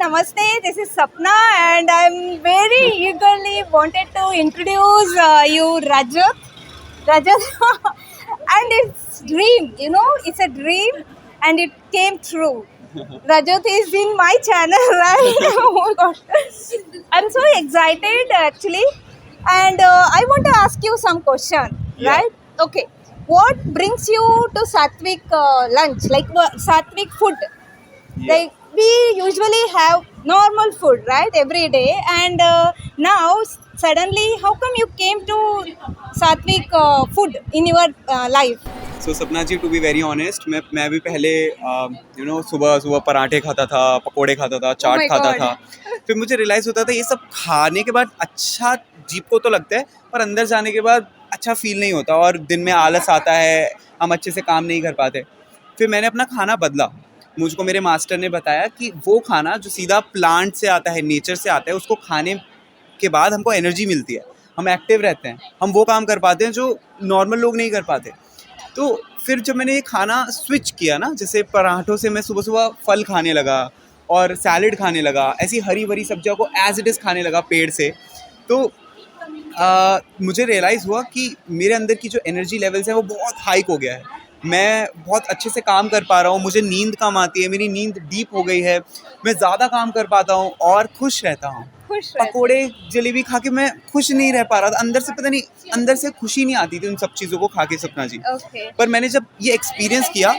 namaste. This is Sapna, and I'm very eagerly wanted to introduce you Rajat. Rajat, and it's dream. You know, it's a dream, and it came true. Rajat is in my channel, right? Oh my god, I'm so excited actually, and I want to ask you some question, Yeah. right? Okay, what brings you to Satvik lunch, like Satvik food? Yeah. Like we usually have normal food, right, every day, and now suddenly how come you came to Satvik food in your life? सो सपना जी, to be very honest, मैं भी पहले सुबह सुबह पराठे खाता था, पकोड़े खाता था, Oh चाट my खाता god. था। फिर मुझे रियलाइज़ होता था ये सब खाने के बाद अच्छा जीभ को तो लगता है, पर अंदर जाने के बाद अच्छा फील नहीं होता और दिन में आलस आता है, हम अच्छे से काम नहीं कर पाते। फिर मैंने अपना खाना बदला। मुझको मेरे मास्टर ने बताया कि वो खाना जो सीधा प्लांट से आता है, नेचर से आता है, उसको खाने के बाद हमको एनर्जी मिलती है, हम एक्टिव रहते हैं, हम वो काम कर पाते हैं जो नॉर्मल लोग नहीं कर पाते। तो फिर जब मैंने ये खाना स्विच किया ना, जैसे पराठों से मैं सुबह सुबह फल खाने लगा और सैलेड खाने लगा, ऐसी हरी भरी सब्जियों को एज इट इज़ खाने लगा पेड़ से, तो मुझे रियलाइज़ हुआ कि मेरे अंदर की जो एनर्जी लेवल्स हैं वो बहुत हाइक हो गया है। मैं बहुत अच्छे से काम कर पा रहा हूँ, मुझे नींद कम आती है, मेरी नींद डीप हो गई है, मैं ज़्यादा काम कर पाता हूँ और खुश रहता हूँ। खुश रहते पकोड़े जलेबी खा के मैं खुश नहीं रह पा रहा था, अंदर से पता नहीं, अंदर से खुशी नहीं आती थी उन सब चीज़ों को खा के, सपना जी। ओके. पर मैंने जब ये एक्सपीरियंस किया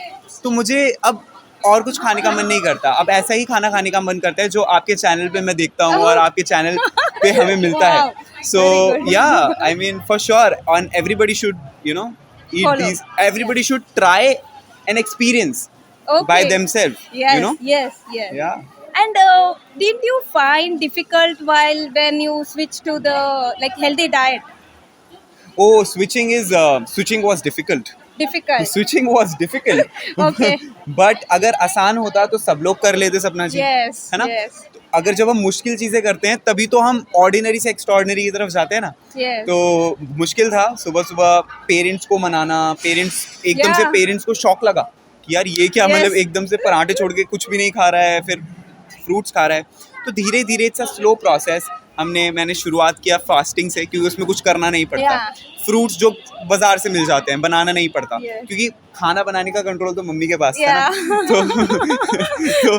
तो मुझे अब और कुछ खाने का मन नहीं करता, अब ऐसा ही खाना खाने का मन करता है जो आपके चैनल पे मैं देखता हूँ और आपके चैनल पे हमें मिलता है। Wow, सो very good. या I mean for sure on everybody should eat Follow. these, everybody should try an experience Okay. by themselves, Yes, yes, yes. Yeah. And did you find difficult while when you switch to the like healthy diet? Oh, switching was difficult. Difficult. Switching was difficult Okay. But अगर आसान होता तो सब लोग कर लेते, सपना जी। Yes, है ना? yes. तो अगर जब हम मुश्किल चीजें करते हैं तभी तो हम ऑर्डिनरी से एक्स्ट्रॉर्डिनरी की तरफ जाते हैं ना। Yes. तो मुश्किल था सुबह सुबह पेरेंट्स को मनाना, पेरेंट्स एकदम से Yeah. पेरेंट्स को शॉक लगा कि यार ये क्या, Yes. मतलब एकदम से पराठे छोड़ के कुछ भी नहीं खा रहा है, फिर फ्रूट्स खा रहा है। तो धीरे धीरे इट्स अ स्लो प्रोसेस। मैंने शुरुआत किया फास्टिंग से, क्योंकि उसमें कुछ करना नहीं पड़ता। Yeah. फ्रूट्स जो बाजार से मिल जाते हैं, बनाना नहीं पड़ता। Yes. क्योंकि खाना बनाने का कंट्रोल तो मम्मी के पास था Yeah. ना। तो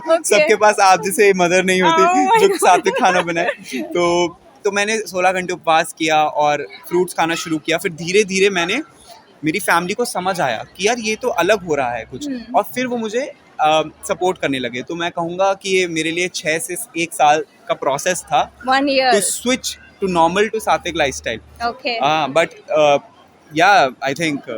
Okay. सबके पास आप जैसे मदर नहीं Oh होती my जो God. साथ में खाना बनाए। तो मैंने 16 घंटे उपवास किया और फ्रूट्स खाना शुरू किया। फिर धीरे धीरे मेरी फैमिली को समझ आया कि यार ये तो अलग हो रहा है कुछ, और फिर वो मुझे सपोर्ट करने लगे। तो मैं कहूँगा कि ये मेरे लिए 6 से 1 साल का प्रोसेस था 1 year. to switch to normal to Satvik lifestyle. Okay. But yeah, I think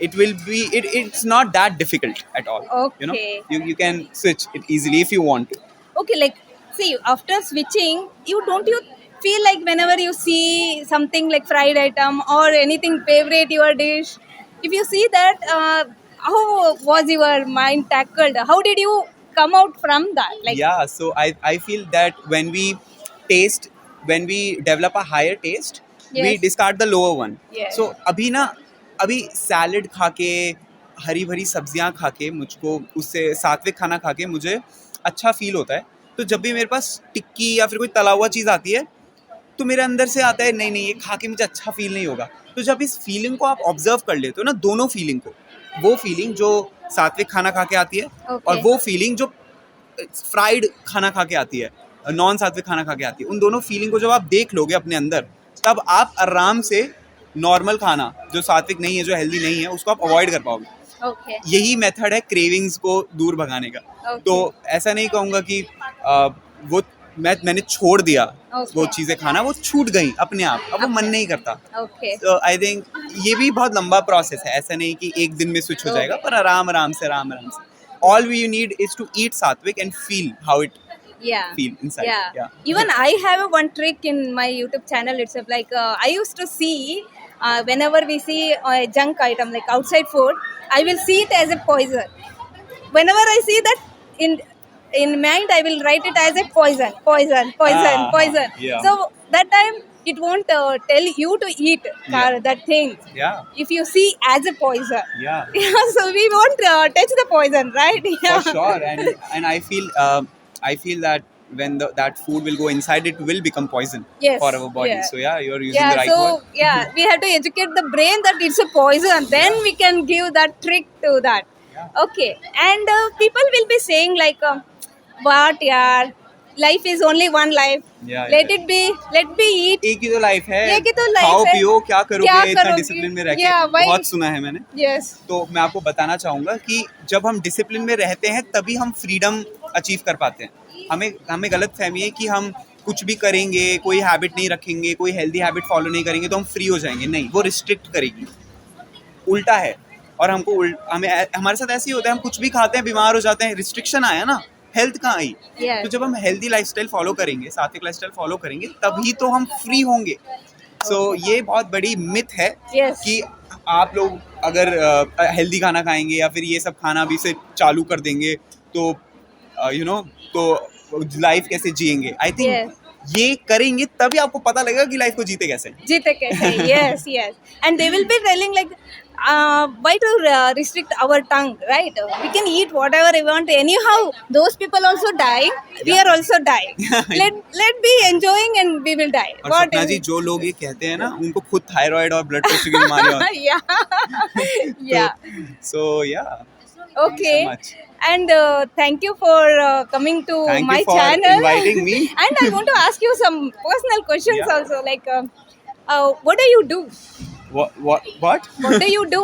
it will be. It's not that difficult at all. Okay. You can switch it easily if you want to. Okay, like see, after switching, you feel like whenever you see something like fried item or anything favorite your dish, if you see that, how was your mind tackled? How did you come out from that? Like Yeah, so I feel that when we develop a higher taste, we Yes. discard the lower one. Yes. So अभी salad खा के, हरी भरी सब्जियां खा के, मुझको उससे सात्विक खाना खा के मुझे अच्छा फील होता है। तो जब भी मेरे पास टिक्की या फिर कोई तला हुआ चीज़ आती है तो मेरे अंदर से आता है नहीं ये खा के मुझे अच्छा फील नहीं होगा। तो जब इस फीलिंग को आप ऑब्जर्व कर लेते हो ना, दोनों फीलिंग को, वो फीलिंग जो सात्विक खाना खा के आती है Okay. और वो फीलिंग जो फ्राइड खाना खा के आती है, नॉन सात्विक खाना खा के आती है, उन दोनों फीलिंग को जब आप देख लोगे अपने अंदर, तब आप आराम से नॉर्मल खाना जो सात्विक नहीं है, जो हेल्दी नहीं है, उसको आप अवॉइड कर पाओगे। okay, यही मेथड है क्रेविंग्स को दूर भगाने का। Okay. तो ऐसा नहीं कहूँगा कि वो मैंने छोड़ दिया Okay. वो चीज़ें खाना, वो छूट गई अपने आप, अब वो मन नहीं करता। okay. तो आई थिंक ये भी बहुत लंबा प्रोसेस है, ऐसा नहीं कि एक दिन में स्विच हो जाएगा, पर आराम से all we you need is to eat sattvik and feel how it Yeah. feel inside. Yeah. Even I have one trick in my YouTube channel itself. Like I used to see whenever we see a junk item like outside food, I will see it as a poison. Whenever I see that in mind, I will write it as a poison. Yeah. So that time it won't tell you to eat that thing. Yeah. If you see as a poison. Yeah. So we won't touch the poison, right? For sure. And I feel that that food will go inside, it will become poison Yes, for our body. yeah. So yeah, you're using Yeah, the right so word. yeah, we have to educate the brain that it's a poison. Then we can give that trick to that. Yeah. Okay, and people will be saying like, "What, yeah, life is only one life. Yeah, Let yeah. it be. Let me eat." एक ही तो life है, एक ही तो life खाओ है। पियो, क्या क्या करोगे इतना करोगे? डिसिप्लिन में रह के, Yeah, why- बहुत सुना है मैंने। Yes. तो मैं आपको बताना चाहूँगा कि जब हम डिसिप्लिन में रहते हैं तभी हम फ्रीडम अचीव कर पाते हैं। हमें गलत फहमी है कि हम कुछ भी करेंगे, कोई हैबिट नहीं रखेंगे, कोई हेल्दी हैबिट फॉलो नहीं करेंगे तो हम फ्री हो जाएंगे। नहीं, वो रिस्ट्रिक्ट करेगी। उल्टा है। और हमें हमारे साथ ऐसे ही होता है, हम कुछ भी खाते हैं, बीमार हो जाते हैं, रिस्ट्रिक्शन आया ना, हेल्थ कहाँ आई? Yes. तो जब हम हेल्दी लाइफस्टाइल फॉलो करेंगे, सात्विक लाइफस्टाइल फॉलो करेंगे, तभी तो हम फ्री होंगे। सो ये बहुत बड़ी मिथ है Yes. कि आप लोग अगर हेल्दी खाना खाएंगे या फिर ये सब खाना अभी से चालू कर देंगे तो तो लाइफ कैसे जिएंगे। I think Yes. ये करेंगे तभी आपको पता लगेगा कि लाइफ को जीते कैसे। जीते कैसे? Yes, yes. And they will be telling like, why to restrict our tongue, right? We can eat whatever we want. Anyhow, those people also die. We are also dying. Let be enjoying and we will die. और सपना जी, जो लोग ये कहते हैं ना, उनको खुद थायराइड और ब्लड प्रेशर की बीमारी होती Yeah. Yeah. है। सो या Okay. so much. And thank you for coming to Thank my you for channel. inviting me. And I want to ask you some personal questions Yeah. also. Like, what do you do? What? What do you do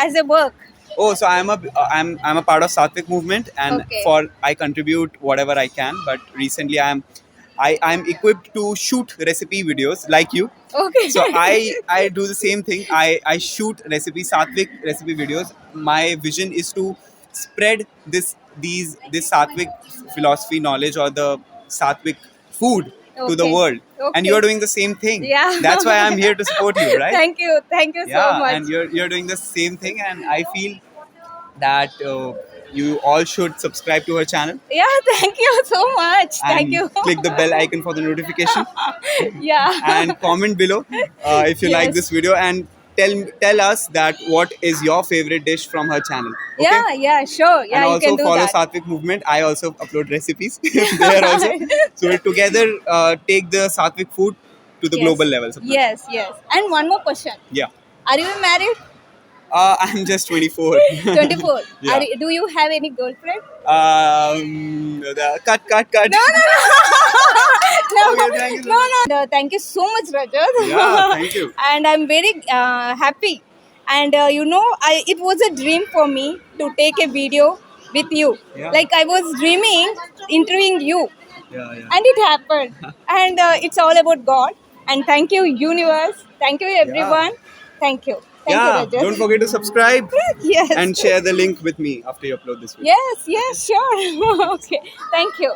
as a work? Oh, so I'm a part of Sattvic movement, and Okay. I contribute whatever I can. But recently I'm equipped to shoot recipe videos like you. Okay. So I do the same thing. I shoot Sattvic recipe videos. My vision is to spread this Sattvic philosophy knowledge or the Sattvic food to the Okay. world. Okay. And you're doing the same thing. Yeah. That's why I'm here to support you, right? Thank you so Yeah, much. and you're doing the same thing, and I feel that you all should subscribe to her channel. Yeah, thank you so much. Thank And you. click the bell icon for the notification Yeah. and comment below if you like Yes. this video, and tell us that what is your favorite dish from her channel. Okay? Yeah, sure. Yeah, And you also can do follow that. Sattvic movement. I also upload recipes there also. So we together take the Sattvic food to the Yes. global level. Sapna. Yes, yes. And one more question. Yeah. Are you married? I'm just 24. 24. Yeah. Do you have any girlfriend? Cut. No. Okay, thank you. No. Thank you so much, Rajat. Yeah, thank you. And I'm very happy. And it was a dream for me to take a video with you. Yeah. Like I was dreaming interviewing you, Yeah. and it happened. And it's all about God. And thank you, universe. Thank you, everyone. Thank you. Thank you, Rajat. Don't forget to subscribe Yes. and share the link with me after you upload this video. Yes, sure. Okay. Thank you.